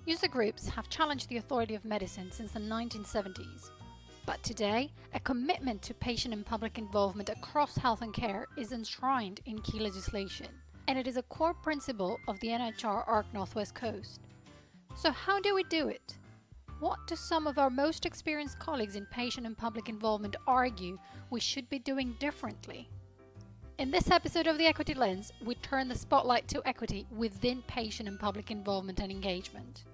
User groups have challenged the authority of medicine since the 1970s. But today, a commitment to patient and public involvement across health and care is enshrined in key legislation, and it is a core principle of the NIHR ARC Northwest Coast. So how do we do it? What do some of our most experienced colleagues in patient and public involvement argue we should be doing differently? In this episode of the Equity Lens, we turn the spotlight to equity within patient and public involvement and engagement.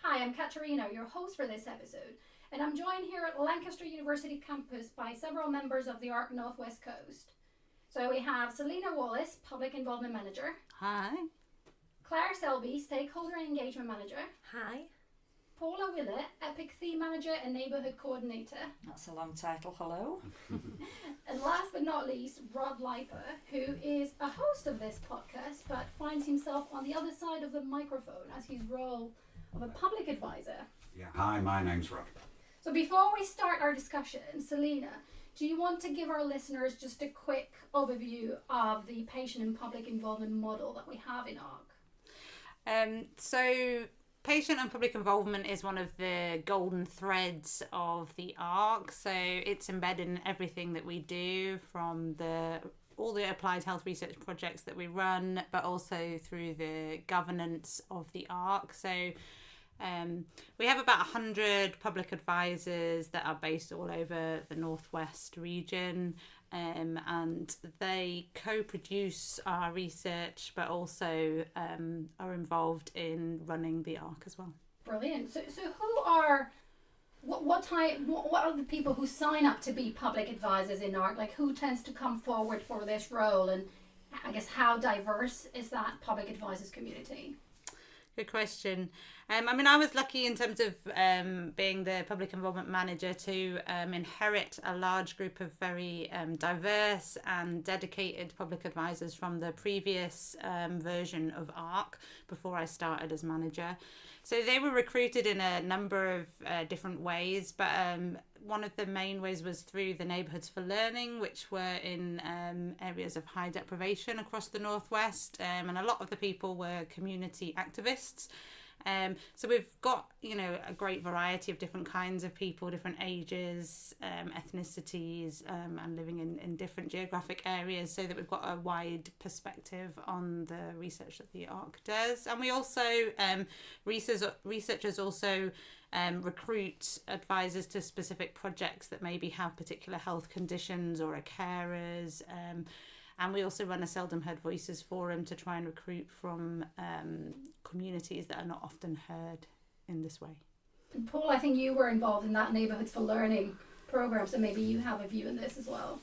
Hi, I'm Katerina, your host for this episode, and I'm joined here at Lancaster University campus by several members of the ARC Northwest Coast. So we have Selina Wallis, Public Involvement Manager. Hi. Claire Selby, Stakeholder and Engagement Manager. Hi. Paula Wheeler, EPHC Manager and Neighbourhood Coordinator. That's a long title, hello. And last but not least, Leiper, who is a host of this podcast but finds himself on the other side of the microphone as his role of a public advisor. Yeah, hi, my name's Rod. So before we start our discussion, Selina, do you want to give our listeners just a quick overview of the patient and public involvement model that we have in ARC? So patient and public involvement is one of the golden threads of the ARC. So it's embedded in everything that we do, from all the applied health research projects that we run, but also through the governance of the ARC. So we have about 100 public advisors that are based all over the Northwest region, and they co-produce our research, but also are involved in running the ARC as well. Brilliant. So who are, what are the people who sign up to be public advisors in ARC? Like, who tends to come forward for this role, and I guess how diverse is that public advisors community? Good question. I was lucky in terms of being the public involvement manager to inherit a large group of very diverse and dedicated public advisors from the previous version of ARC before I started as manager. So they were recruited in a number of different ways, but one of the main ways was through the Neighbourhoods for Learning, which were in areas of high deprivation across the Northwest, and a lot of the people were community activists. So we've got, a great variety of different kinds of people, different ages, ethnicities, and living in different geographic areas, so that we've got a wide perspective on the research that the ARC does. And we also, researchers also recruit advisors to specific projects that maybe have particular health conditions or are carers. And we also run a Seldom Heard Voices forum to try and recruit from communities that are not often heard in this way. And Paul, I think you were involved in that Neighbourhoods for Learning programme, so maybe you have a view in this as well.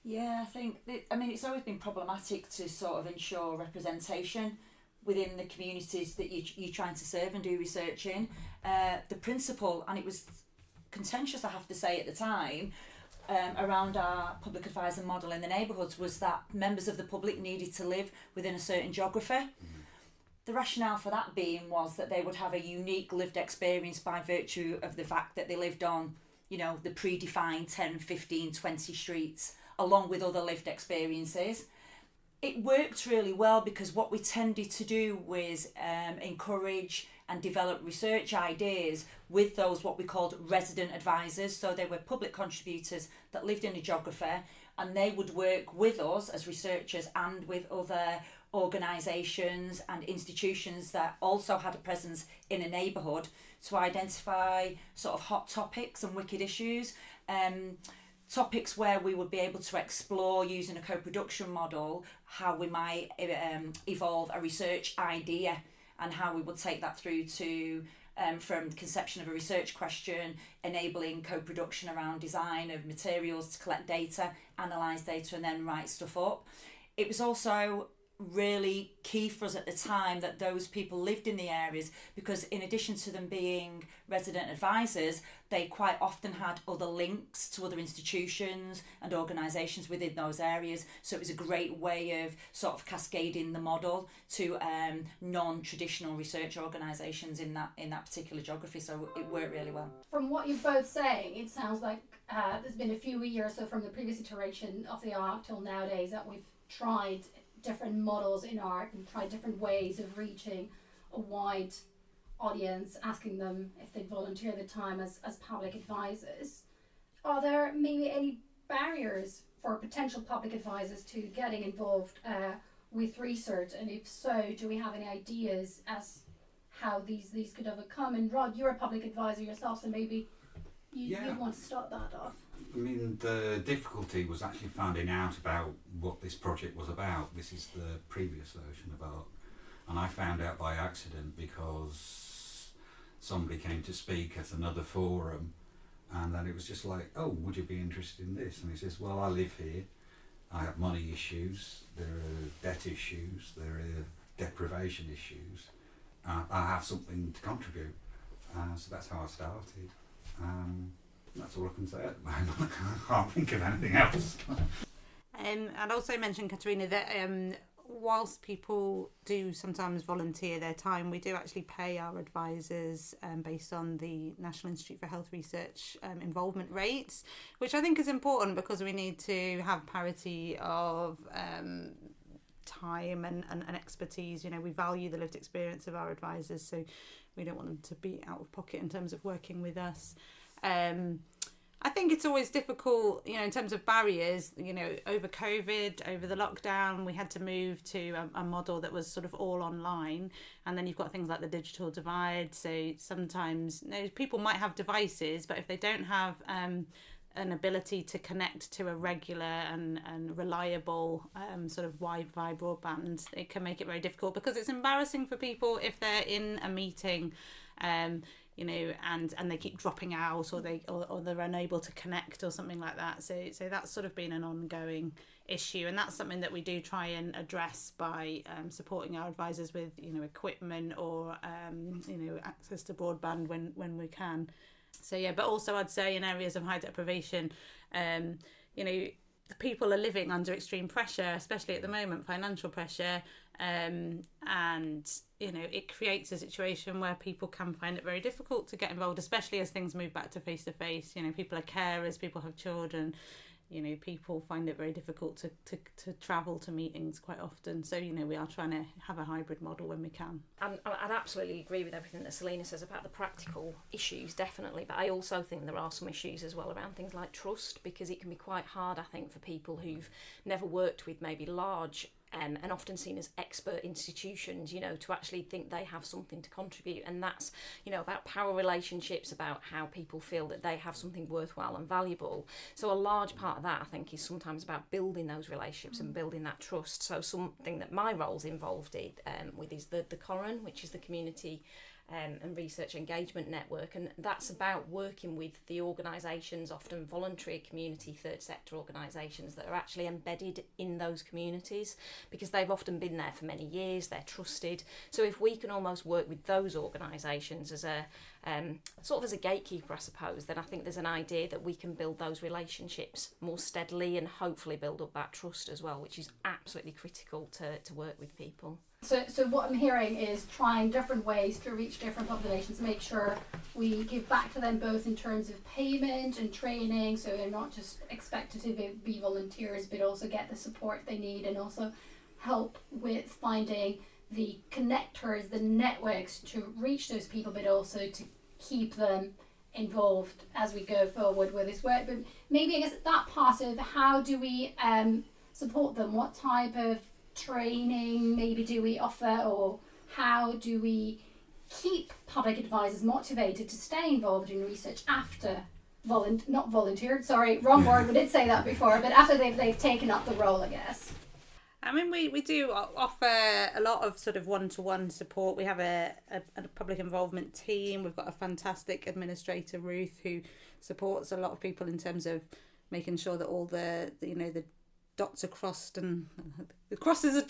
Yeah, I think, it's always been problematic to sort of ensure representation within the communities that you're trying to serve and do research in. The principle, and it was contentious, I have to say, at the time, around our public advisor model in the neighbourhoods, was that members of the public needed to live within a certain geography. The rationale for that being was that they would have a unique lived experience by virtue of the fact that they lived on, the predefined 10, 15, 20 streets, along with other lived experiences. It worked really well because what we tended to do was encourage and develop research ideas with those what we called resident advisors. So they were public contributors that lived in a geography, and they would work with us as researchers and with other organisations and institutions that also had a presence in a neighbourhood to identify sort of hot topics and wicked issues. Topics where we would be able to explore, using a co-production model, how we might evolve a research idea and how we would take that through to from conception of a research question, enabling co-production around design of materials to collect data, analyse data, and then write stuff up. It was also really key for us at the time that those people lived in the areas, because in addition to them being resident advisors, they quite often had other links to other institutions and organisations within those areas. So it was a great way of sort of cascading the model to non-traditional research organisations in that particular geography. So it worked really well. From what you're both saying, it sounds like there's been a few years, so from the previous iteration of the ARC till nowadays, that we've tried different models in ARC and tried different ways of reaching a wide audience, asking them if they'd volunteer their time as public advisors. Are there maybe any barriers for potential public advisors to getting involved with research? And if so, do we have any ideas as how these could overcome? And Rod, you're a public advisor yourself, so maybe you'd want to start that off. I mean, the difficulty was actually finding out about what this project was about. This is the previous version of ARC, and I found out by accident because somebody came to speak at another forum, and then it was just like, oh, would you be interested in this? And he says, well, I live here, I have money issues, there are debt issues, there are deprivation issues, I have something to contribute. So that's how I started. That's all I can say at the moment. I can't think of anything else. I'd also mention, Katerina, that whilst people do sometimes volunteer their time, we do actually pay our advisors based on the National Institute for Health Research involvement rates, which I think is important because we need to have parity of time and expertise. You know, we value the lived experience of our advisors, so we don't want them to be out of pocket in terms of working with us. I think it's always difficult, you know, in terms of barriers. You know, over COVID, over the lockdown, we had to move to a model that was sort of all online, and then you've got things like the digital divide. So sometimes, you know, people might have devices, but if they don't have an ability to connect to a regular and reliable sort of Wi-Fi broadband, it can make it very difficult, because it's embarrassing for people if they're in a meeting, you know, and they keep dropping out, or they're unable to connect or something like that. So that's sort of been an ongoing issue, and that's something that we do try and address by supporting our advisors with, you know, equipment or you know, access to broadband when we can. So yeah, but also I'd say in areas of high deprivation, you know, people are living under extreme pressure, especially at the moment, financial pressure, and you know, it creates a situation where people can find it very difficult to get involved, especially as things move back to face to face. You know, people are carers, people have children. You know, people find it very difficult to travel to meetings quite often. So, you know, we are trying to have a hybrid model when we can. I'd absolutely agree with everything that Selina says about the practical issues, definitely. But I also think there are some issues as well around things like trust, because it can be quite hard, I think, for people who've never worked with maybe large and often seen as expert institutions, you know, to actually think they have something to contribute. And that's, you know, about power relationships, about how people feel that they have something worthwhile and valuable. So a large part of that, I think, is sometimes about building those relationships and building that trust. So something that my role's involved in with is the COREN, which is the Community and Research Engagement Network, and that's about working with the organisations, often voluntary community third sector organisations, that are actually embedded in those communities, because they've often been there for many years, they're trusted. So if we can almost work with those organisations as a sort of as a gatekeeper, I suppose, then I think there's an idea that we can build those relationships more steadily and hopefully build up that trust as well, which is absolutely critical to work with people. So what I'm hearing is trying different ways to reach different populations, make sure we give back to them both in terms of payment and training, so they're not just expected to be volunteers, but also get the support they need, and also help with finding the connectors, the networks to reach those people, but also to keep them involved as we go forward with this work. But maybe I guess that part of how do we support them, what type of training maybe do we offer, or how do we keep public advisors motivated to stay involved in research after not volunteered, sorry, wrong word, we did say that before, but after they've taken up the role, I guess. I mean, we do offer a lot of sort of one-to-one support. We have a public involvement team. We've got a fantastic administrator, Ruth, who supports a lot of people in terms of making sure that all the you know, the dots are crossed and the crosses are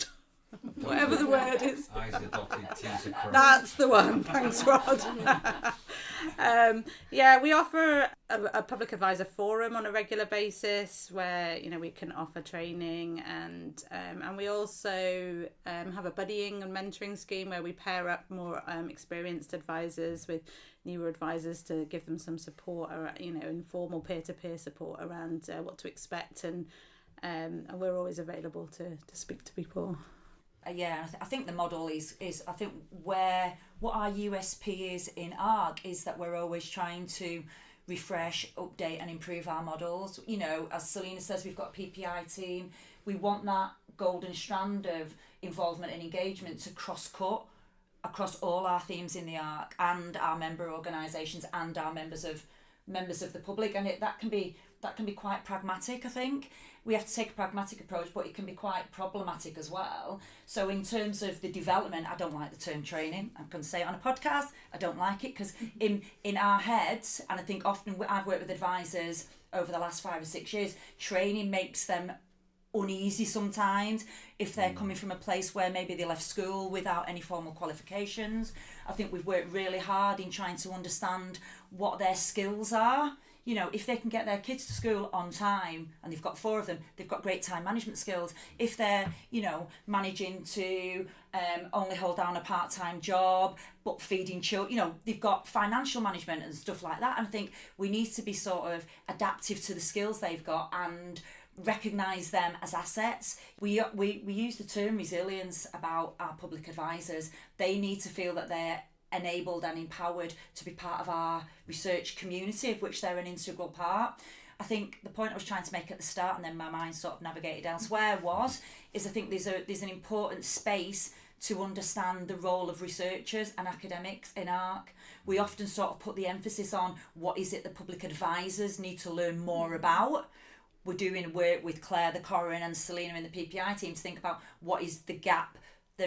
whatever the word is. I's are dotted, T's are crossed. That's the one. Thanks, Rod. Yeah, we offer a public advisor forum on a regular basis where, you know, we can offer training, and we also have a buddying and mentoring scheme where we pair up more experienced advisors with newer advisors to give them some support, or, you know, informal peer-to-peer support around what to expect and and we're always available to speak to people. Yeah, I think the model is I think what our USP is in ARC is that we're always trying to refresh, update and improve our models. You know, as Selina says, we've got a PPIE team. We want that golden strand of involvement and engagement to cross-cut across all our themes in the ARC and our member organisations and our members of the public, and that can be quite pragmatic. I think we have to take a pragmatic approach, but it can be quite problematic as well. So in terms of the development, I don't like the term training. I'm going to say it on a podcast. I don't like it because in our heads, and I think often I've worked with advisors over the last 5 or 6 years, training makes them uneasy sometimes if they're coming from a place where maybe they left school without any formal qualifications. I think we've worked really hard in trying to understand what their skills are. You know, if they can get their kids to school on time, and they've got 4 of them, they've got great time management skills. If they're, you know, managing to only hold down a part-time job but feeding children, you know, they've got financial management and stuff like that. And I think we need to be sort of adaptive to the skills they've got and recognise them as assets. We use the term resilience about our public advisors. They need to feel that they're enabled and empowered to be part of our research community, of which they're an integral part. I think the point I was trying to make at the start, and then my mind sort of navigated elsewhere, is I think there's an important space to understand the role of researchers and academics in ARC. We often sort of put the emphasis on what is it the public advisors need to learn more about. We're doing work with Claire, the COREN, and Selina in the PPIE team to think about what is the gap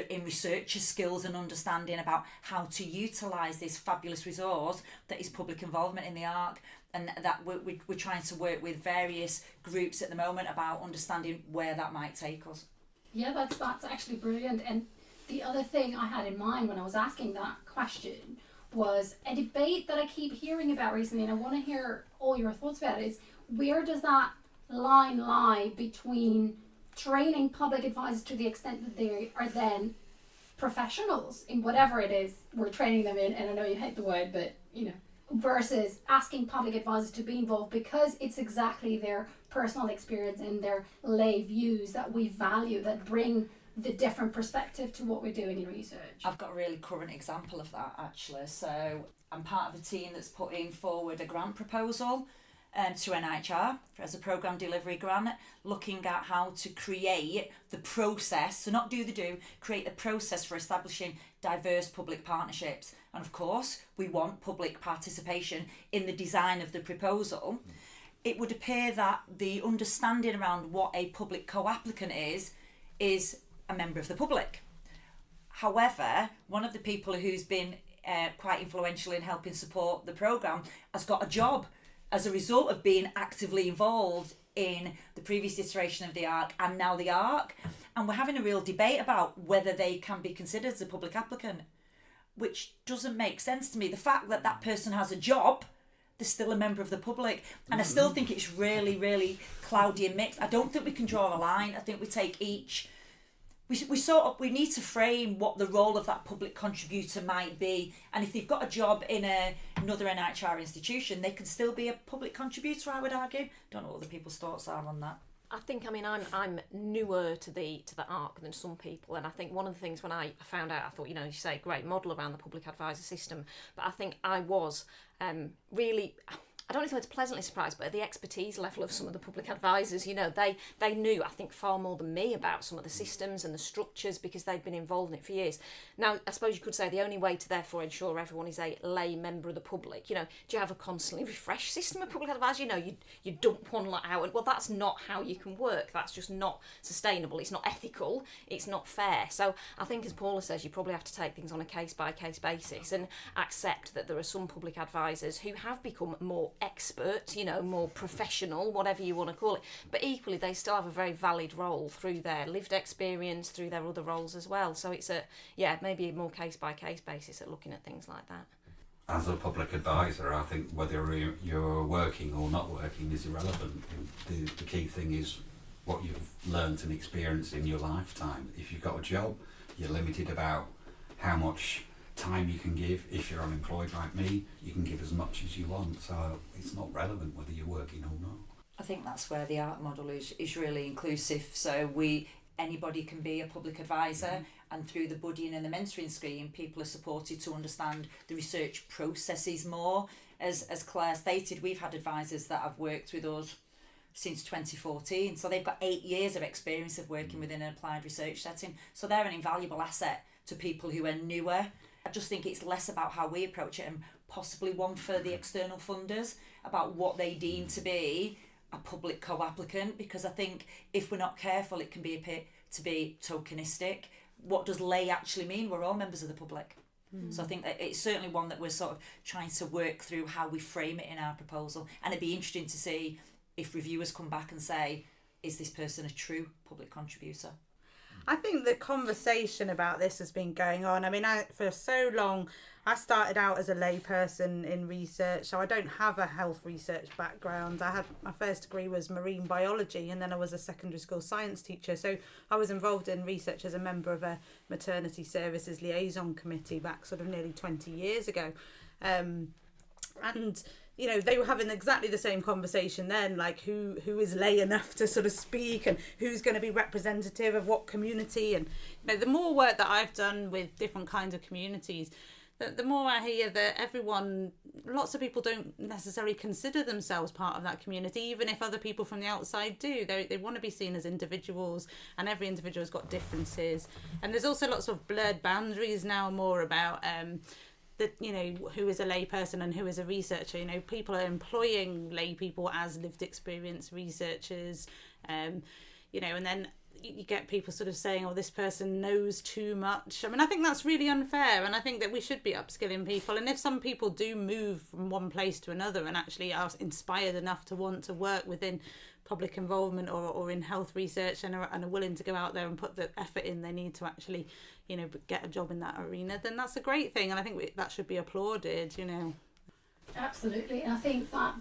in researcher skills and understanding about how to utilise this fabulous resource that is public involvement in the ARC, and that we're trying to work with various groups at the moment about understanding where that might take us. Yeah, that's actually brilliant. And the other thing I had in mind when I was asking that question was a debate that I keep hearing about recently, and I want to hear all your thoughts about it, is where does that line lie between training public advisors to the extent that they are then professionals in whatever it is we're training them in, and I know you hate the word, but you know, versus asking public advisors to be involved because it's exactly their personal experience and their lay views that we value, that bring the different perspective to what we're doing in research. I've got a really current example of that actually. So I'm part of a team that's putting forward a grant proposal to NIHR as a programme delivery grant, looking at how to create the process, so not create the process for establishing diverse public partnerships. And of course, we want public participation in the design of the proposal. It would appear that the understanding around what a public co-applicant is a member of the public. However, one of the people who's been quite influential in helping support the programme has got a job as a result of being actively involved in the previous iteration of the ARC and now the ARC. And we're having a real debate about whether they can be considered as a public applicant, which doesn't make sense to me. The fact that that person has a job, they're still a member of the public. And I still think it's really, really cloudy and mixed. I don't think we can draw a line. I think we take each... We need to frame what the role of that public contributor might be, and if they've got a job in another NIHR institution, they can still be a public contributor, I would argue. Don't know what other people's thoughts are on that. I think, I'm newer to the ARC than some people, and I think one of the things when I found out, I thought, you say great model around the public advisor system, but I think I was really... I don't know if it's pleasantly surprised, but at the expertise level of some of the public advisors, they knew, I think, far more than me about some of the systems and the structures because they'd been involved in it for years. Now, I suppose you could say the only way to therefore ensure everyone is a lay member of the public, do you have a constantly refreshed system of public advisors? You dump one lot out, and well, that's not how you can work. That's just not sustainable. It's not ethical. It's not fair. So I think, as Paula says, you probably have to take things on a case-by-case basis and accept that there are some public advisors who have become more expert, more professional, whatever you want to call it, but equally they still have a very valid role through their lived experience, through their other roles as well. So it's maybe a more case-by-case basis at looking at things like that. As a public advisor, I think whether you're working or not working is irrelevant. The key thing is what you've learnt and experienced in your lifetime. If you've got a job, you're limited about how much time you can give. If you're unemployed like me, you can give as much as you want, so it's not relevant whether you're working or not. I think that's where the ARC model is really inclusive. So anybody can be a public advisor, and through the buddying and the mentoring scheme, people are supported to understand the research processes more. As Claire stated, we've had advisors that have worked with us since 2014, so they've got 8 years of experience of working within an applied research setting, so they're an invaluable asset to people who are newer. I just think it's less about how we approach it, and possibly one for the external funders about what they deem to be a public co-applicant, because I think if we're not careful, it can be appear to be tokenistic. What does lay actually mean? We're all members of the public. So I think that it's certainly one that we're sort of trying to work through how we frame it in our proposal, and it'd be interesting to see if reviewers come back and say, is this person a true public contributor? I think the conversation about this has been going on. I mean, for so long, I started out as a layperson in research, so I don't have a health research background. My first degree was marine biology, and then I was a secondary school science teacher. So I was involved in research as a member of a maternity services liaison committee back sort of nearly 20 years ago. And you know, they were having exactly the same conversation then, like who is lay enough to sort of speak, and who's going to be representative of what community. And you know, the more work that I've done with different kinds of communities, the more I hear that lots of people don't necessarily consider themselves part of that community, even if other people from the outside do. They want to be seen as individuals, and every individual's got differences. And there's also lots of blurred boundaries now, more about that, you know, who is a lay person and who is a researcher. You know, people are employing lay people as lived experience researchers, you know, and then you get people sort of saying, oh, this person knows too much. I mean, I think that's really unfair, and I think that we should be upskilling people. And if some people do move from one place to another and actually are inspired enough to want to work within public involvement or in health research and are willing to go out there and put the effort in they need to actually, you know, get a job in that arena, then that's a great thing, and I think that should be applauded, you know. Absolutely, and I think that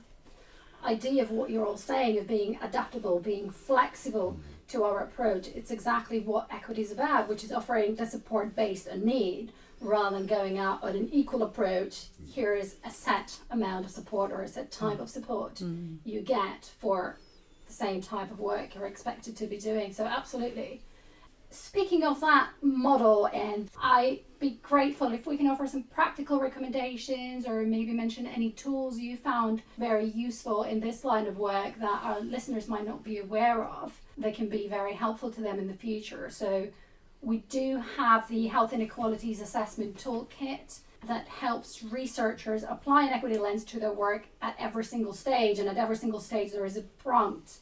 idea of what you're all saying of being adaptable, being flexible to our approach, it's exactly what equity is about, which is offering the support based on need rather than going out on an equal approach. Here is a set amount of support or a set type of support you get for the same type of work you're expected to be doing. So absolutely. Speaking of that model, and I'd be grateful if we can offer some practical recommendations or maybe mention any tools you found very useful in this line of work that our listeners might not be aware of that can be very helpful to them in the future. So we do have the Health Inequalities Assessment Toolkit that helps researchers apply an equity lens to their work at every single stage, and at every single stage there is a prompt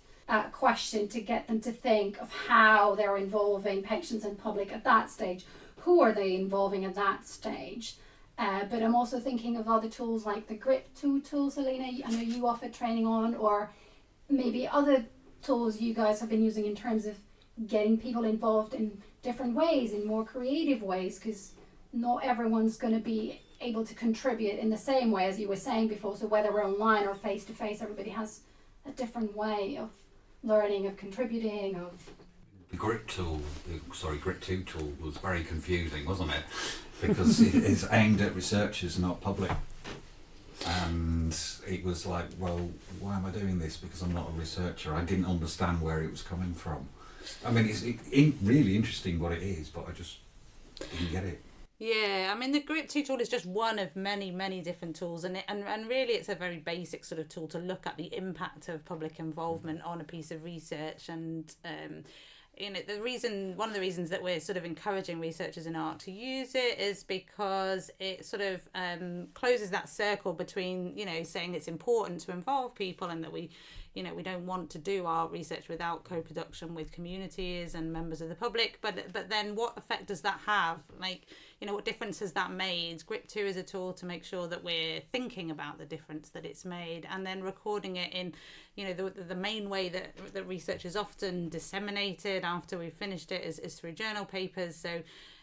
question to get them to think of how they're involving patients and public at that stage. Who are they involving at that stage? But I'm also thinking of other tools like the GRIP2 tool, Selina, I know you offered training on, or maybe other tools you guys have been using in terms of getting people involved in different ways, in more creative ways, because not everyone's going to be able to contribute in the same way as you were saying before. So whether we're online or face to face, everybody has a different way of learning, of contributing, of... The GRIP2 tool was very confusing, wasn't it? Because it is aimed at researchers, not public. And it was like, well, why am I doing this? Because I'm not a researcher. I didn't understand where it was coming from. I mean, it's really interesting what it is, but I just didn't get it. Yeah, I mean, the GRIP2 tool is just one of many, many different tools, and really it's a very basic sort of tool to look at the impact of public involvement on a piece of research. And you know, one of the reasons that we're sort of encouraging researchers in ARC to use it is because it sort of closes that circle between, you know, saying it's important to involve people and that we don't want to do our research without co-production with communities and members of the public. But then what effect does that have? Like, you know, what difference has that made? GRIP2 is a tool to make sure that we're thinking about the difference that it's made, and then recording it in, you know, the main way that research is often disseminated after we've finished it is through journal papers. So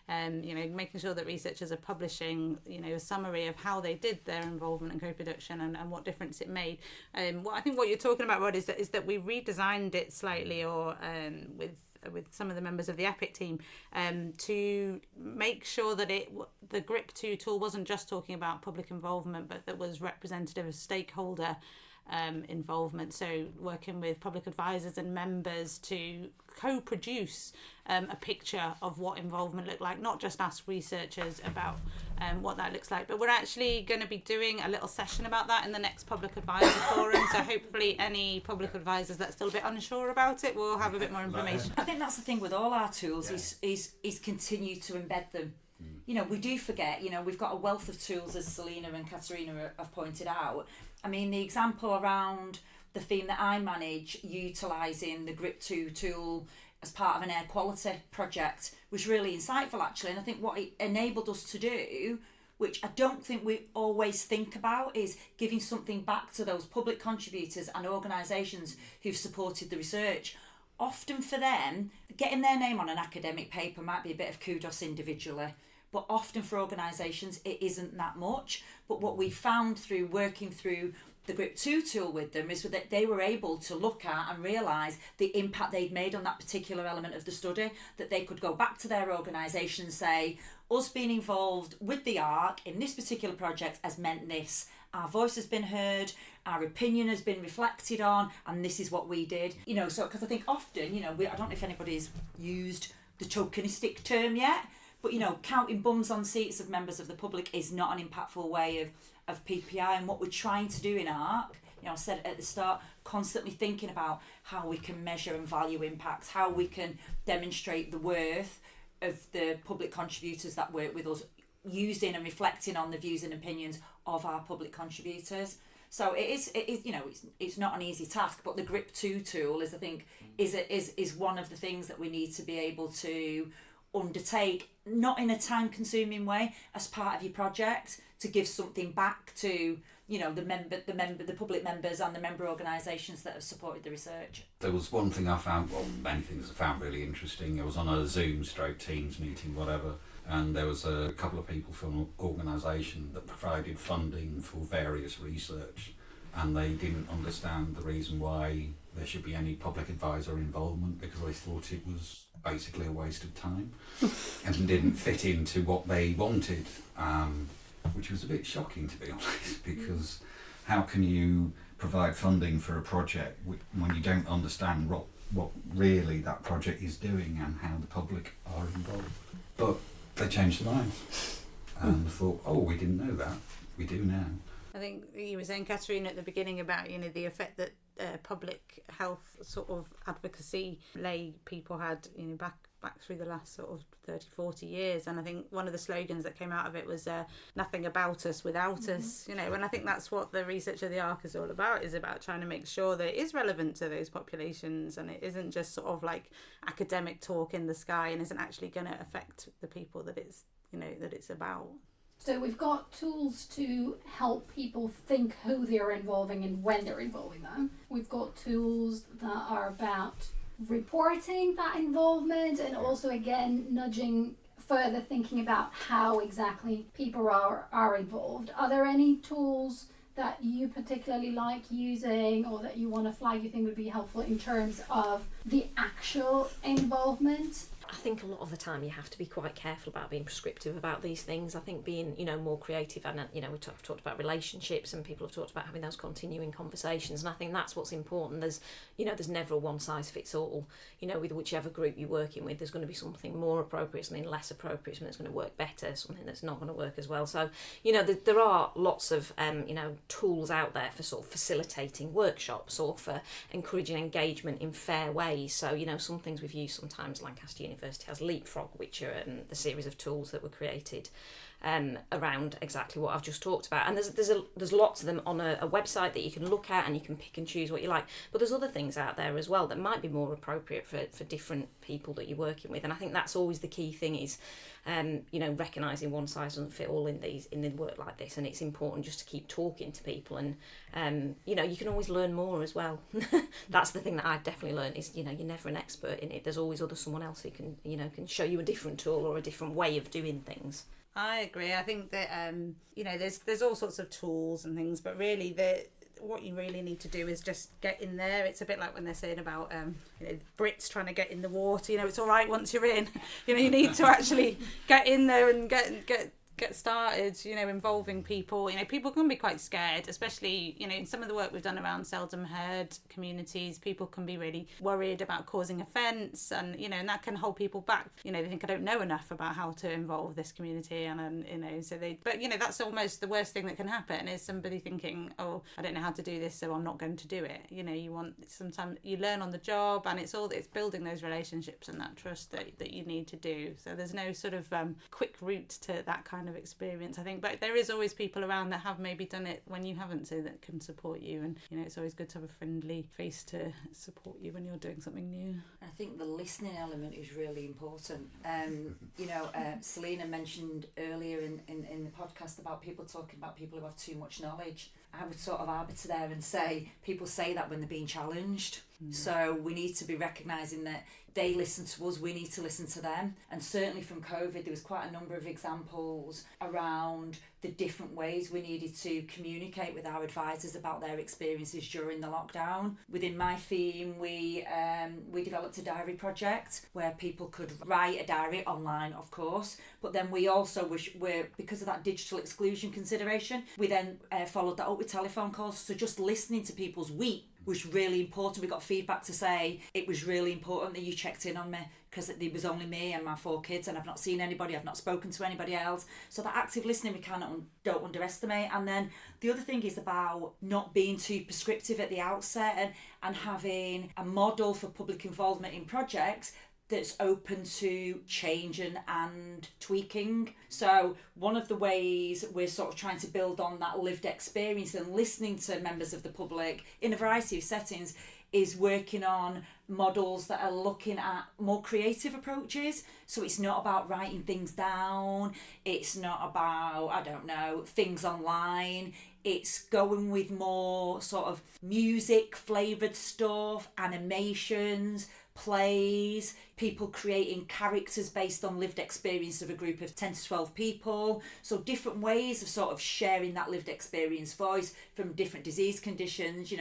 you know, making sure that researchers are publishing, you know, a summary of how they did their involvement and co-production and what difference it made. I think what you're talking about, Rod, is that we redesigned it slightly, or with some of the members of the EPIC team, to make sure that the GRIP2 tool wasn't just talking about public involvement, but that was representative of stakeholder involvement. So working with public advisors and members to co-produce a picture of what involvement looked like, not just ask researchers about what that looks like, but we're actually going to be doing a little session about that in the next public advisor forum. So hopefully any public advisors that's still a bit unsure about it will have a bit more information. I think that's the thing with all our tools, is continue to embed them. You know, we do forget, you know, we've got a wealth of tools, as Selina and Katerina have pointed out. I mean, the example around the theme that I manage, utilising the GRIP2 tool as part of an air quality project, was really insightful, actually. And I think what it enabled us to do, which I don't think we always think about, is giving something back to those public contributors and organisations who've supported the research. Often for them, getting their name on an academic paper might be a bit of kudos individually, but often for organisations it isn't that much. But what we found through working through the GRIP2 tool with them is that they were able to look at and realise the impact they'd made on that particular element of the study, that they could go back to their organisation and say, us being involved with the ARC in this particular project has meant this. Our voice has been heard, our opinion has been reflected on, and this is what we did. You know, so because I think often, you know, I don't know if anybody's used the tokenistic term yet, but, you know, counting bums on seats of members of the public is not an impactful way of PPI. And what we're trying to do in ARC, you know, I said at the start, constantly thinking about how we can measure and value impacts, how we can demonstrate the worth of the public contributors that work with us, using and reflecting on the views and opinions of our public contributors. So it is you know, it's not an easy task, but the GRIP2 tool is, I think, is one of the things that we need to be able to undertake, not in a time consuming way, as part of your project, to give something back to, you know, the public members and the member organisations that have supported the research. There was one thing I found, well, many things I found really interesting. I was on a Zoom/Teams meeting, whatever, and there was a couple of people from an organisation that provided funding for various research, and they didn't understand the reason why there should be any public advisor involvement, because they thought it was basically a waste of time and didn't fit into what they wanted, which was a bit shocking, to be honest, because how can you provide funding for a project when you don't understand what really that project is doing and how the public are involved? But they changed their minds and thought, oh, we didn't know that, we do now. I think you were saying, Katerina, at the beginning about, you know, the effect that public health sort of advocacy lay people had, you know, back through the last sort of 30, 40 years. And I think one of the slogans that came out of it was nothing about us without us, you know, and I think that's what the research of the ARC is all about, is about trying to make sure that it is relevant to those populations and it isn't just sort of like academic talk in the sky and isn't actually going to affect the people that it's, you know, that it's about. So we've got tools to help people think who they're involving and when they're involving them. We've got tools that are about reporting that involvement and also, again, nudging further, thinking about how exactly people are involved. Are there any tools that you particularly like using or that you want to flag you think would be helpful in terms of the actual involvement? I think a lot of the time you have to be quite careful about being prescriptive about these things. I think being, you know, more creative, and, you know, we've talked about relationships and people have talked about having those continuing conversations, and I think that's what's important. There's, you know, there's never a one size fits all. You know, with whichever group you're working with, there's going to be something more appropriate, something less appropriate, something that's going to work better, something that's not going to work as well. So, you know, there are lots of, you know, tools out there for sort of facilitating workshops or for encouraging engagement in fair ways. So, you know, some things we've used sometimes, Lancaster University has Leapfrog, which are the series of tools that were created around exactly what I've just talked about. And there's lots of them on a website that you can look at and you can pick and choose what you like. But there's other things out there as well that might be more appropriate for different people that you're working with. And I think that's always the key thing is, you know, recognising one size doesn't fit all in the work like this. And it's important just to keep talking to people. And, you know, you can always learn more as well. That's the thing that I've definitely learned is, you know, you're never an expert in it. There's always someone else who can, you know, can show you a different tool or a different way of doing things. I agree. I think that, you know, there's all sorts of tools and things, but really what you really need to do is just get in there. It's a bit like when they're saying about, you know, Brits trying to get in the water. You know, it's all right once you're in. You know, you need to actually get in there and get get started, involving people. People can be quite scared, especially, in some of the work we've done around seldom heard communities. People can be really worried about causing offence, and, and that can hold people back. They think, I don't know enough about how to involve this community, and but that's almost the worst thing that can happen, is somebody thinking, oh, I don't know how to do this, so I'm not going to do it. Sometimes you learn on the job, and it's building those relationships and that trust that you need to do. So there's no sort of quick route to that kind of experience, I think, but there is always people around that have maybe done it when you haven't, so that can support you, and it's always good to have a friendly face to support you when you're doing something new. I think the listening element is really important. Selina mentioned earlier in the podcast about people talking about people who have too much knowledge. I would sort of arbiter there and say people say that when they're being challenged. So we need to be recognising that they listen to us, we need to listen to them. And certainly from COVID, there was quite a number of examples around the different ways we needed to communicate with our advisors about their experiences during the lockdown. Within my theme, we developed a diary project where people could write a diary online, of course, but then we also because of that digital exclusion consideration, we then followed that up with telephone calls. So just listening to people's week was really important. We got feedback to say it was really important that you checked in on me, because it was only me and my 4 kids, and I've not seen anybody, I've not spoken to anybody else. So that active listening we don't underestimate. And then the other thing is about not being too prescriptive at the outset, and having a model for public involvement in projects that's open to change and tweaking. So one of the ways we're sort of trying to build on that lived experience and listening to members of the public in a variety of settings is working on models that are looking at more creative approaches. So it's not about writing things down, it's not about, things online. It's going with more sort of music flavoured stuff, animations, plays, people creating characters based on lived experience of a group of 10 to 12 people. So different ways of sort of sharing that lived experience voice from different disease conditions,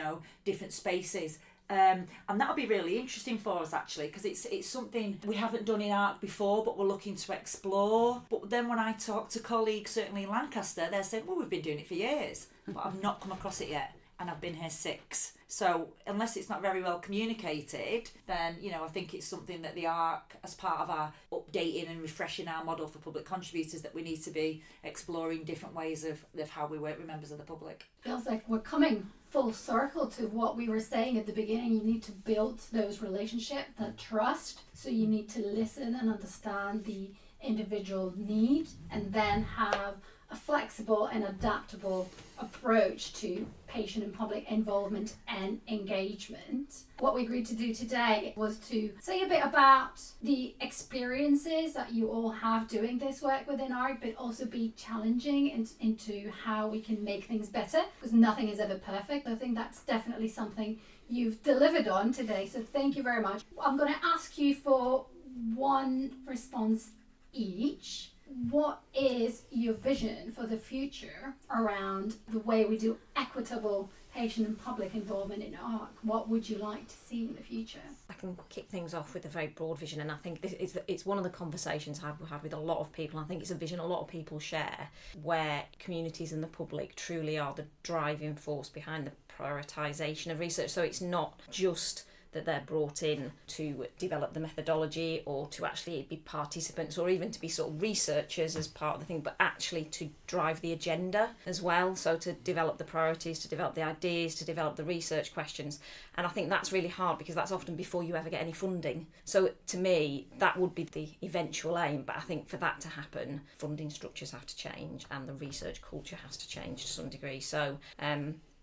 different spaces. And that'll be really interesting for us, actually, because it's something we haven't done in ARC before, but we're looking to explore. But then when I talk to colleagues, certainly in Lancaster, they're saying, well, we've been doing it for years, but I've not come across it yet, and I've been here 6. So unless it's not very well communicated, then, I think it's something that the ARC, as part of our updating and refreshing our model for public contributors, that we need to be exploring different ways of how we work with members of the public. Feels like we're coming full circle to what we were saying at the beginning. You need to build those relationships, that trust. So you need to listen and understand the individual need, and then have a flexible and adaptable approach to patient and public involvement and engagement. What we agreed to do today was to say a bit about the experiences that you all have doing this work within ARC, but also be challenging into how we can make things better, because nothing is ever perfect. I think that's definitely something you've delivered on today, so thank you very much. I'm going to ask you for one response each. What is your vision for the future around the way we do equitable patient and public involvement in ARC? What would you like to see in the future? I can kick things off with a very broad vision, and I think it's one of the conversations I've had with a lot of people. I think it's a vision a lot of people share, where communities and the public truly are the driving force behind the prioritisation of research. So it's not just that they're brought in to develop the methodology, or to actually be participants, or even to be sort of researchers as part of the thing, but actually to drive the agenda as well. So to develop the priorities, to develop the ideas, to develop the research questions. And I think that's really hard, because that's often before you ever get any funding. So to me, that would be the eventual aim. But I think for that to happen, funding structures have to change, and the research culture has to change to some degree. So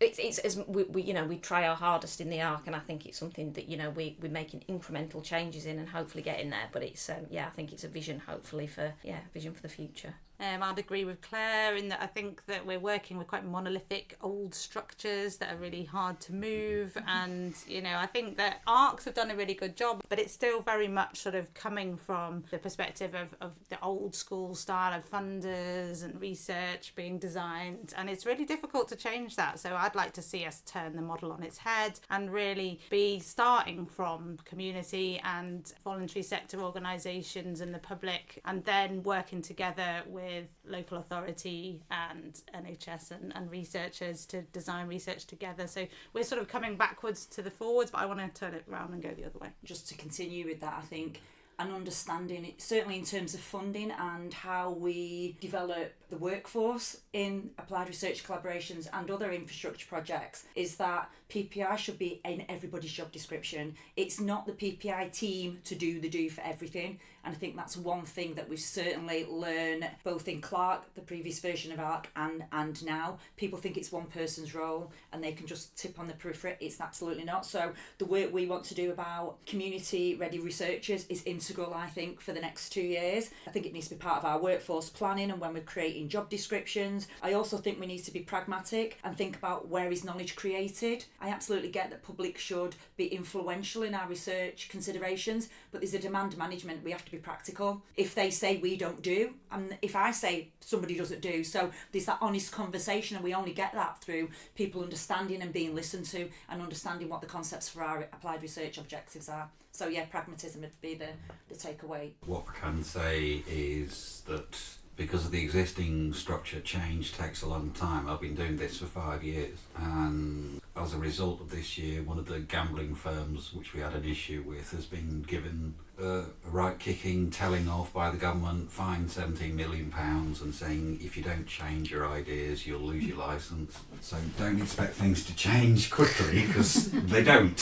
it's as we try our hardest in the ARC, and I think it's something that we're making incremental changes in, and hopefully getting there. But it's I think it's a vision, hopefully for the future. I'd agree with Claire in that I think that we're working with quite monolithic old structures that are really hard to move, and I think that ARCs have done a really good job, but it's still very much sort of coming from the perspective of the old school style of funders and research being designed, and it's really difficult to change that. So I'd like to see us turn the model on its head and really be starting from community and voluntary sector organisations and the public, and then working together with with local authority and NHS and researchers to design research together. So we're sort of coming backwards to the forwards, but I want to turn it around and go the other way. Just to continue with that, I think an understanding, certainly in terms of funding and how we develop the workforce in applied research collaborations and other infrastructure projects, is that PPI should be in everybody's job description. It's not the PPI team to do for everything. And I think that's one thing that we've certainly learned both in Clark, the previous version of ARC, and now. People think it's one person's role and they can just tip on the periphery. It's absolutely not. So the work we want to do about community-ready researchers is integral, I think, for the next 2 years. I think it needs to be part of our workforce planning and when we're creating job descriptions. I also think we need to be pragmatic and think about where is knowledge created. I absolutely get that public should be influential in our research considerations, but there's a demand management. We have to be practical. If they say we don't do, and if I say somebody doesn't do, so there's that honest conversation, and we only get that through people understanding and being listened to and understanding what the concepts for our applied research objectives are. So yeah, pragmatism would be the takeaway. What I can say is that because of the existing structure, change takes a long time. I've been doing this for 5 years, and as a result of this year, one of the gambling firms which we had an issue with has been given a right kicking, telling off by the government, fined £17 million and saying if you don't change your ideas you'll lose your licence. So don't expect things to change quickly, because they don't.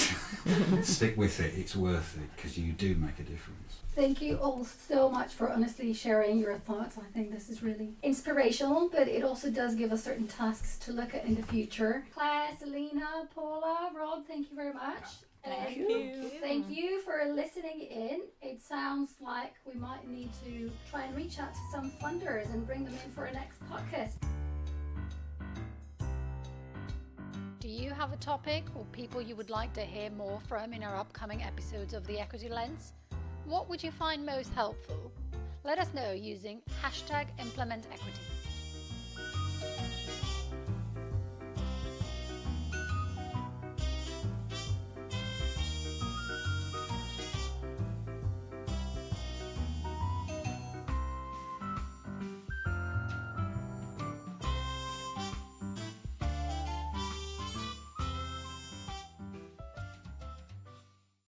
Stick with it, it's worth it, because you do make a difference. Thank you all so much for honestly sharing your thoughts. I think this is really inspirational, but it also does give us certain tasks to look at in the future. Claire, Selina, Paula, Rod, thank you very much. Thank you. Thank you for listening in. It sounds like we might need to try and reach out to some funders and bring them in for a next podcast. Do you have a topic or people you would like to hear more from in our upcoming episodes of The Equity Lens? What would you find most helpful? Let us know using #ImplementEquity.